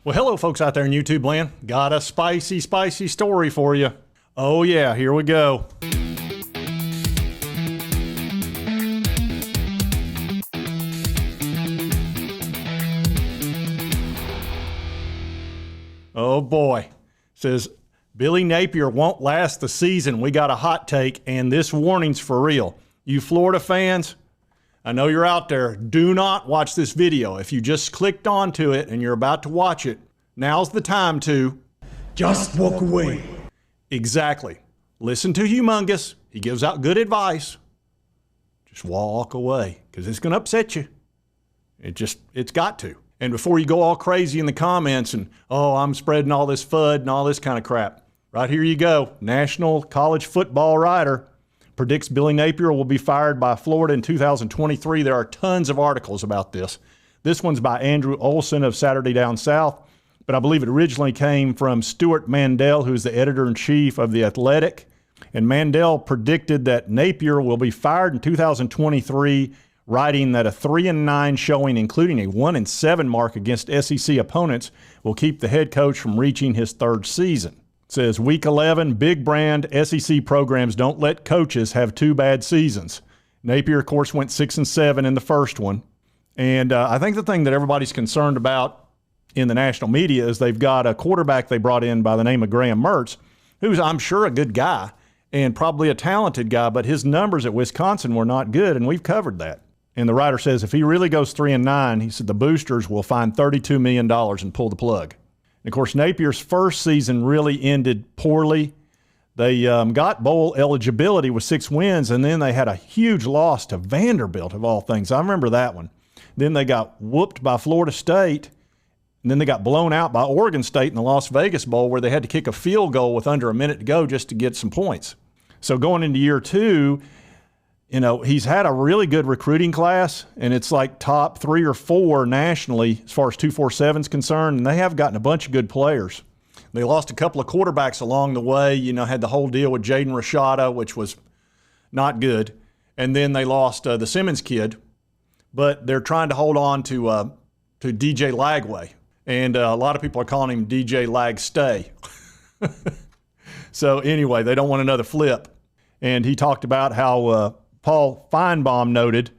Well, hello, folks out there in YouTube land. Got a spicy, spicy story for you. Oh, yeah, here we go. Oh, boy. Says, Billy Napier won't last the season. We got a hot take, and this warning's for real. You Florida fans, I know you're out there. Do not watch this video. If you just clicked onto it and you're about to watch it, now's the time to just walk away. Exactly. Listen to Humongous. He gives out good advice. Just walk away because it's going to upset you. It's got to. And before you go all crazy in the comments and, oh, I'm spreading all this FUD and all this kind of crap, right here you go. National College Football writer predicts Billy Napier will be fired by Florida in 2023. There are tons of articles about this. This one's by Andrew Olson of Saturday Down South, but I believe it originally came from Stuart Mandel, who's the editor-in-chief of The Athletic. And Mandel predicted that Napier will be fired in 2023, writing that a 3-9 showing, including a 1-7 mark against SEC opponents, will keep the head coach from reaching his third season. It says, Week 11, big brand SEC programs don't let coaches have two bad seasons. Napier, of course, went 6-7 in the first one. And I think the thing that everybody's concerned about in the national media is they've got a quarterback they brought in by the name of Graham Mertz, who's, I'm sure, a good guy and probably a talented guy, but his numbers at Wisconsin were not good, and we've covered that. And the writer says if he really goes 3-9, he said the boosters will find $32 million and pull the plug. And of course, Napier's first season really ended poorly. They got bowl eligibility with 6 wins, and then they had a huge loss to Vanderbilt, of all things. I remember that one. Then they got whooped by Florida State, and then they got blown out by Oregon State in the Las Vegas Bowl, where they had to kick a field goal with under a minute to go just to get some points. So going into year 2, you know, he's had a really good recruiting class, and it's like top 3 or 4 nationally as far as 247 is concerned, and they have gotten a bunch of good players. They lost a couple of quarterbacks along the way, you know, had the whole deal with Jaden Rashada, which was not good, and then they lost the Simmons kid, but they're trying to hold on to DJ Lagway, and a lot of people are calling him DJ Lagstay. So anyway, they don't want another flip, and he talked about how Paul Feinbaum noted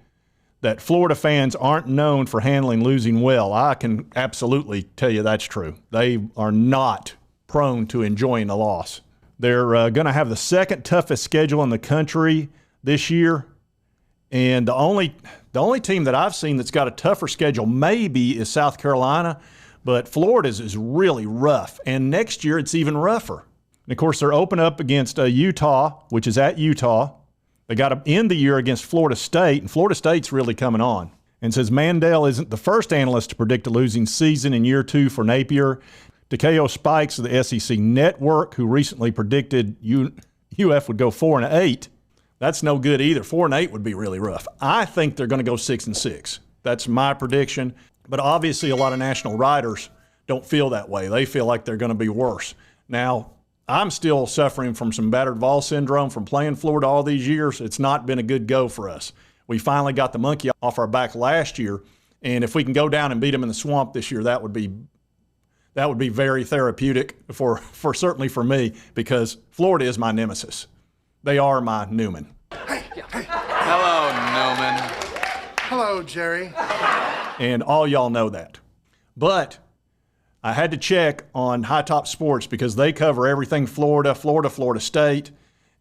that Florida fans aren't known for handling losing well. I can absolutely tell you that's true. They are not prone to enjoying a loss. They're going to have the second toughest schedule in the country this year, and the only team that I've seen that's got a tougher schedule maybe is South Carolina, but Florida's is really rough, and next year it's even rougher. And of course, they're open up against Utah, which is at Utah. They got to end the year against Florida State, and Florida State's really coming on. And says Mandel isn't the first analyst to predict a losing season in year 2 for Napier. Takeo Spikes of the SEC Network, who recently predicted UF would go 4-8. That's no good either. 4-8 would be really rough. I think they're going to go 6-6. That's my prediction. But obviously, a lot of national writers don't feel that way. They feel like they're going to be worse. Now, I'm still suffering from some battered Vols syndrome from playing Florida all these years. It's not been a good go for us. We finally got the monkey off our back last year, and if we can go down and beat them in the swamp this year, that would be very therapeutic for certainly for me, because Florida is my nemesis. They are my Newman. Hey. Hello, Newman. Hello, Jerry. And all y'all know that. But I had to check on High Top Sports because they cover everything Florida, Florida State,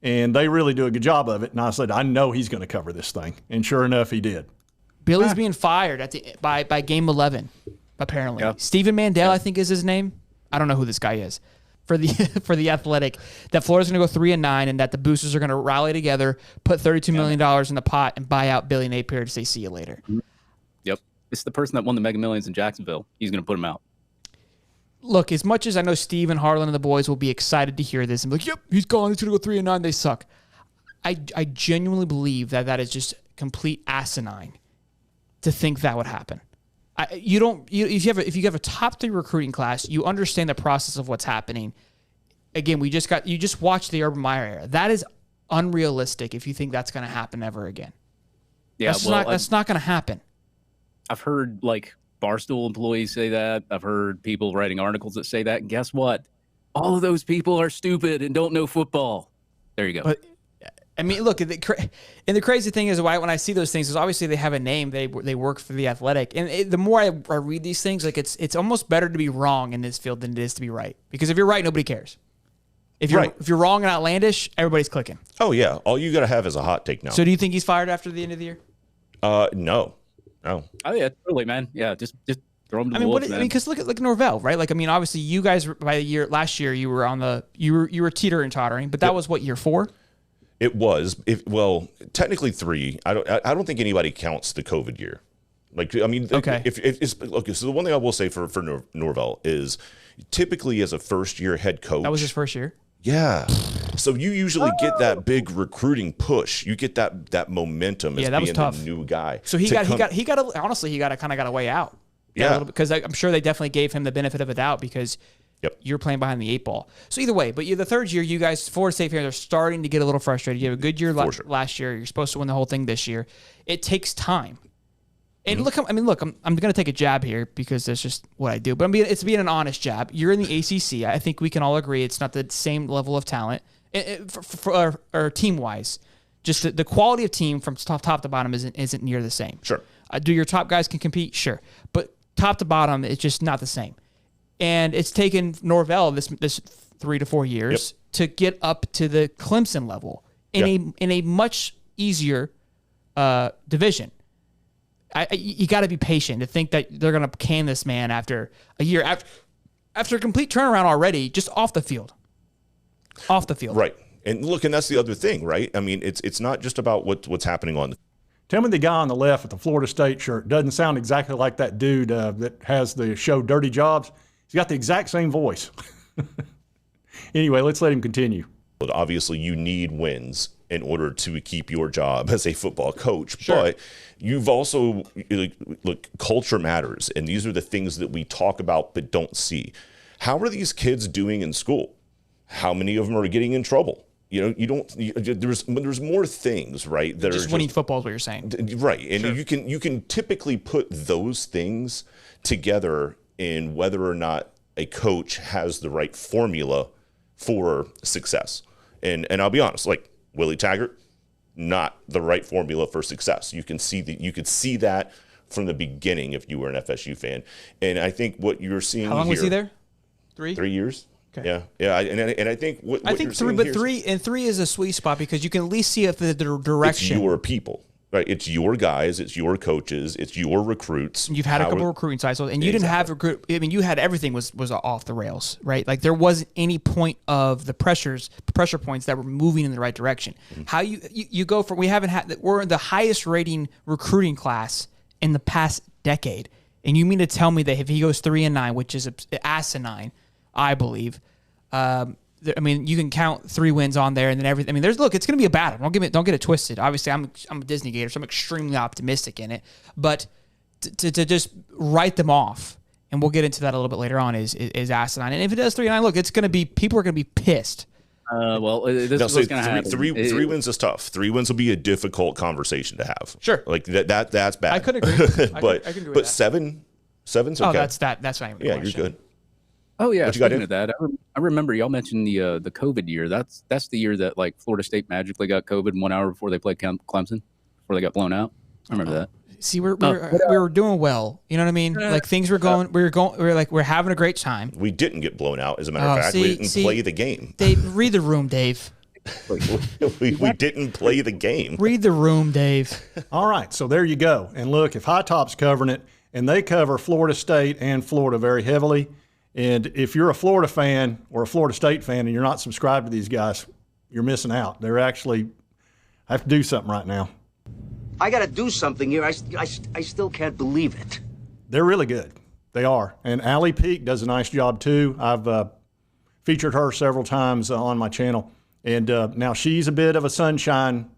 and they really do a good job of it. And I said, I know he's going to cover this thing. And sure enough, he did. Billy's being fired by game 11, apparently. Yep. Stephen Mandel, I think is his name. I don't know who this guy is. For the Athletic, that Florida's going to go 3-9, and that the boosters are going to rally together, put $32 million in the pot, and buy out Billy Napier to say see you later. Yep. This is the person that won the Mega Millions in Jacksonville. He's going to put him out. Look, as much as I know Steve and Harlan and the boys will be excited to hear this and be like, yep, he's gone, he's going to go 3-9, they suck. I genuinely believe that is just complete asinine to think that would happen. If you have a top 3 recruiting class, you understand the process of what's happening. Again, you just watched the Urban Meyer era. That is unrealistic if you think that's going to happen ever again. Yeah, that's not going to happen. I've heard like Barstool employees say that. I've heard people writing articles that say that. And guess what? All of those people are stupid and don't know football. There you go. But I mean, look, and the crazy thing is, when I see those things, is obviously they have a name. They work for the Athletic, and the more I read these things, like it's almost better to be wrong in this field than it is to be right. Because if you're right, nobody cares. If you're wrong and outlandish, everybody's clicking. Oh yeah, all you got to have is a hot take now. So do you think he's fired after the end of the year? No. Oh yeah, totally, man. Yeah, just throw him to the wolves, man. Because look at Norvell, right? Like, I mean, obviously you guys last year you were you were teetering and tottering, but that was what, year 4? It was. Well, technically 3. I don't think anybody counts the COVID year. Like, I mean, okay. If it's okay. So the one thing I will say for Norvell is, typically as a first year head coach, that was his first year. Yeah. So you usually get that big recruiting push. You get that momentum as that was being tough. the new guy. So he got a way out. Yeah. Because I'm sure they definitely gave him the benefit of a doubt because you're playing behind the 8 ball. So either way, but the third year, you guys, Florida State fans, are starting to get a little frustrated. You have a good year last year. You're supposed to win the whole thing this year. It takes time. And look, I'm going to take a jab here because that's just what I do. But it's being an honest jab. You're in the ACC. I think we can all agree it's not the same level of talent or team-wise. Just the quality of team from top to bottom isn't near the same. Sure. Do your top guys can compete? Sure. But top to bottom, it's just not the same. And it's taken Norvell this 3 to 4 years to get up to the Clemson level in a much easier division. You got to be patient to think that they're going to can this man after a year, after a complete turnaround already, just off the field. Off the field. Right. And look, and that's the other thing, right? I mean, it's not just about what's happening on the. Tell me the guy on the left with the Florida State shirt doesn't sound exactly like that dude that has the show Dirty Jobs. He's got the exact same voice. Anyway, let's let him continue. But obviously, you need wins in order to keep your job as a football coach. Sure. But you've also, look, culture matters. And these are the things that we talk about but don't see. How are these kids doing in school? How many of them are getting in trouble? There's more things, right? That Just winning football is what you're saying. Right. And Sure. you can typically put those things together in whether or not a coach has the right formula for success. And I'll be honest, like Willie Taggart, not the right formula for success. You could see that from the beginning if you were an FSU fan. And I think what you're seeing here. How long was he there? 3? 3 years. Okay. Yeah. And I think what I think you're 3, seeing but here 3 is a sweet spot because you can at least see if the direction. It's your people, right? It's your guys, it's your coaches, it's your recruits. You've had a couple recruiting cycles, and you didn't have recruit. I mean, you had everything was off the rails, right? Like there wasn't any point of the pressure points that were moving in the right direction. Mm-hmm. How you go from we're the highest rating recruiting class in the past decade, and you mean to tell me that if he goes 3-9, which is asinine, I believe. I mean, you can count 3 wins on there, and then everything. I mean, it's going to be a battle. Don't get it twisted. Obviously, I'm a Disney Gator, so I'm extremely optimistic in it. But to just write them off, and we'll get into that a little bit later on, is asinine. And if it does 3-9, look, people are going to be pissed. This is what's going to happen. Three wins is tough. 3 wins will be a difficult conversation to have. Sure, like that's bad. I could agree. but I could agree with but that. seven's okay. That's not even. Yeah, you're good. Oh yeah, what you got speaking of that, I remember y'all mentioned the COVID year. That's the year that like Florida State magically got COVID 1 hour before they played Clemson, before they got blown out. I remember that. See, we were doing well. You know what I mean? Like things were going. We're having a great time. We didn't get blown out. As a matter of fact, we didn't play the game. Dave, read the room, Dave. we didn't play the game. Read the room, Dave. All right, so there you go. And look, if High Top's covering it, and they cover Florida State and Florida very heavily, and if you're a Florida fan or a Florida State fan and you're not subscribed to these guys, you're missing out. They're actually – I have to do something right now. I got to do something here. I still can't believe it. They're really good. They are. And Allie Peak does a nice job too. I've featured her several times on my channel. And now she's a bit of a sunshine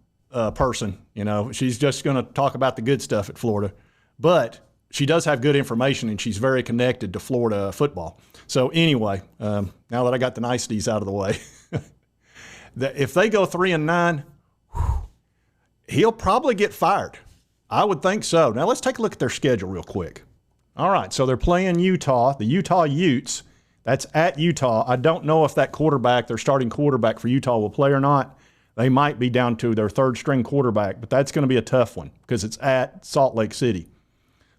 person. You know, she's just going to talk about the good stuff at Florida. But she does have good information, and she's very connected to Florida football. So anyway, now that I got the niceties out of the way, if they go 3-9, he'll probably get fired. I would think so. Now let's take a look at their schedule real quick. All right, so they're playing Utah, the Utah Utes. That's at Utah. I don't know if that quarterback, their starting quarterback for Utah, will play or not. They might be down to their third-string quarterback, but that's going to be a tough one because it's at Salt Lake City.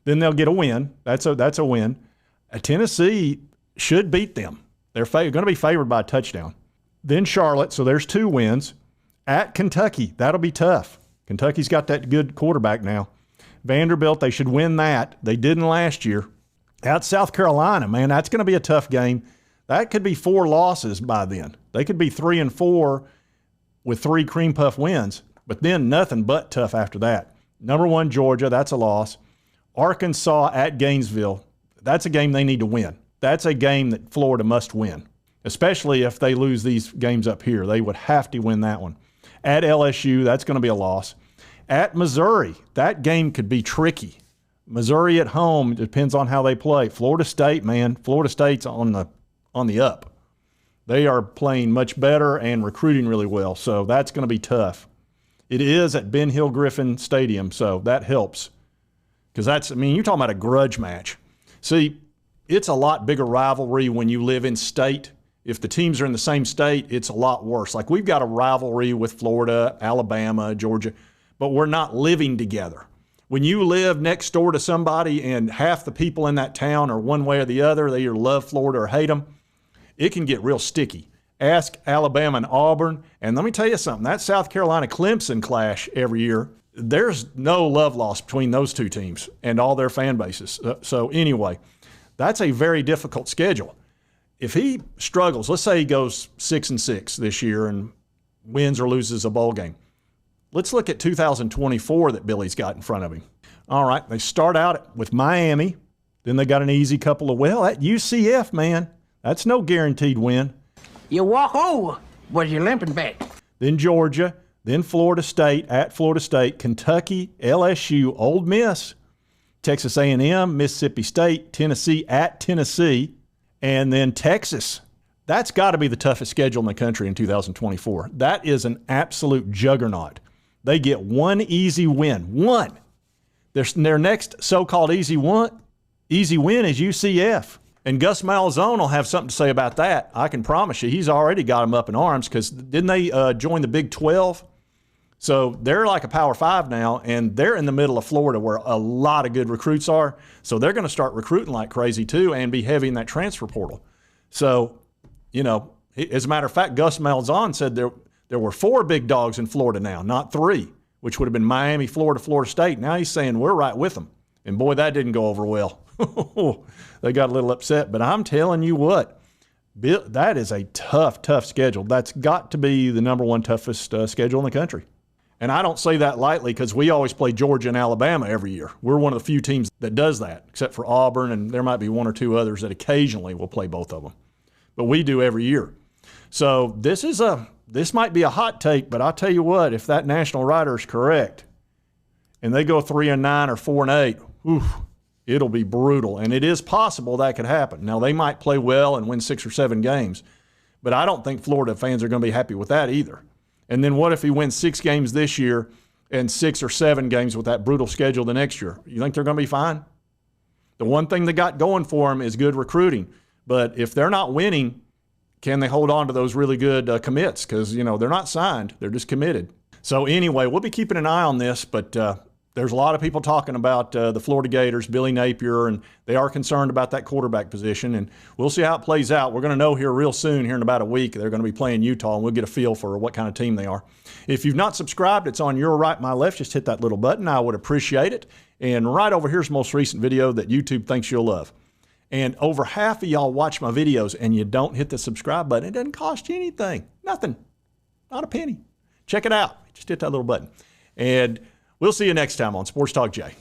Then they'll get a win. That's a win. Tennessee should beat them. They're going to be favored by a touchdown. Then Charlotte, so there's 2 wins. At Kentucky, that'll be tough. Kentucky's got that good quarterback now. Vanderbilt, they should win that. They didn't last year. At South Carolina, man, that's going to be a tough game. That could be 4 losses by then. They could be 3-4 with 3 cream puff wins, but then nothing but tough after that. Number 1, Georgia, that's a loss. Arkansas at Gainesville, that's a game they need to win. That's a game that Florida must win, especially if they lose these games up here. They would have to win that one. At LSU, that's going to be a loss. At Missouri, that game could be tricky. Missouri at home, it depends on how they play. Florida State, man, Florida State's on the up. They are playing much better and recruiting really well, so that's going to be tough. It is at Ben Hill Griffin Stadium, so that helps. Because you're talking about a grudge match. See, it's a lot bigger rivalry when you live in state. If the teams are in the same state, it's a lot worse. Like we've got a rivalry with Florida, Alabama, Georgia, but we're not living together. When you live next door to somebody and half the people in that town are one way or the other, they either love Florida or hate them, it can get real sticky. Ask Alabama and Auburn, and let me tell you something, that South Carolina-Clemson clash every year, there's no love lost between those 2 teams and all their fan bases. So anyway, that's a very difficult schedule. If he struggles, let's say he goes 6-6 this year and wins or loses a bowl game. Let's look at 2024 that Billy's got in front of him. All right, they start out with Miami. Then they got an easy couple of, at UCF, man, that's no guaranteed win. You walk over, but you're limping back. Then Georgia, then Florida State, at Florida State, Kentucky, LSU, Ole Miss, Texas A&M, Mississippi State, Tennessee, at Tennessee, and then Texas. That's got to be the toughest schedule in the country in 2024. That is an absolute juggernaut. They get 1 easy win. 1. Their next so-called easy win is UCF. And Gus Malzahn will have something to say about that. I can promise you. He's already got them up in arms because didn't they join the Big 12? So they're like a Power 5 now, and they're in the middle of Florida where a lot of good recruits are. So they're going to start recruiting like crazy too and be heavy in that transfer portal. So, as a matter of fact, Gus Malzahn said there were 4 big dogs in Florida now, not 3, which would have been Miami, Florida, Florida State. Now he's saying we're right with them. And boy, that didn't go over well. They got a little upset. But I'm telling you what, that is a tough, tough schedule. That's got to be the number 1 toughest schedule in the country. And I don't say that lightly because we always play Georgia and Alabama every year. We're one of the few teams that does that, except for Auburn, and there might be 1 or 2 others that occasionally will play both of them. But we do every year. So this might be a hot take, but I'll tell you what, if that national writer is correct and they go 3-9 or 4-8, it'll be brutal. And it is possible that could happen. Now, they might play well and win 6 or 7 games, but I don't think Florida fans are going to be happy with that either. And then what if he wins 6 games this year and 6 or 7 games with that brutal schedule the next year? You think they're going to be fine? The one thing they got going for them is good recruiting. But if they're not winning, can they hold on to those really good commits? Because, they're not signed. They're just committed. So anyway, we'll be keeping an eye on this, but there's a lot of people talking about the Florida Gators, Billy Napier, and they are concerned about that quarterback position. And we'll see how it plays out. We're going to know here real soon, here in about a week, they're going to be playing Utah, and we'll get a feel for what kind of team they are. If you've not subscribed, it's on your right, my left. Just hit that little button. I would appreciate it. And right over here's the most recent video that YouTube thinks you'll love. And over half of y'all watch my videos and you don't hit the subscribe button. It doesn't cost you anything. Nothing. Not a penny. Check it out. Just hit that little button. And we'll see you next time on Sports Talk Jay.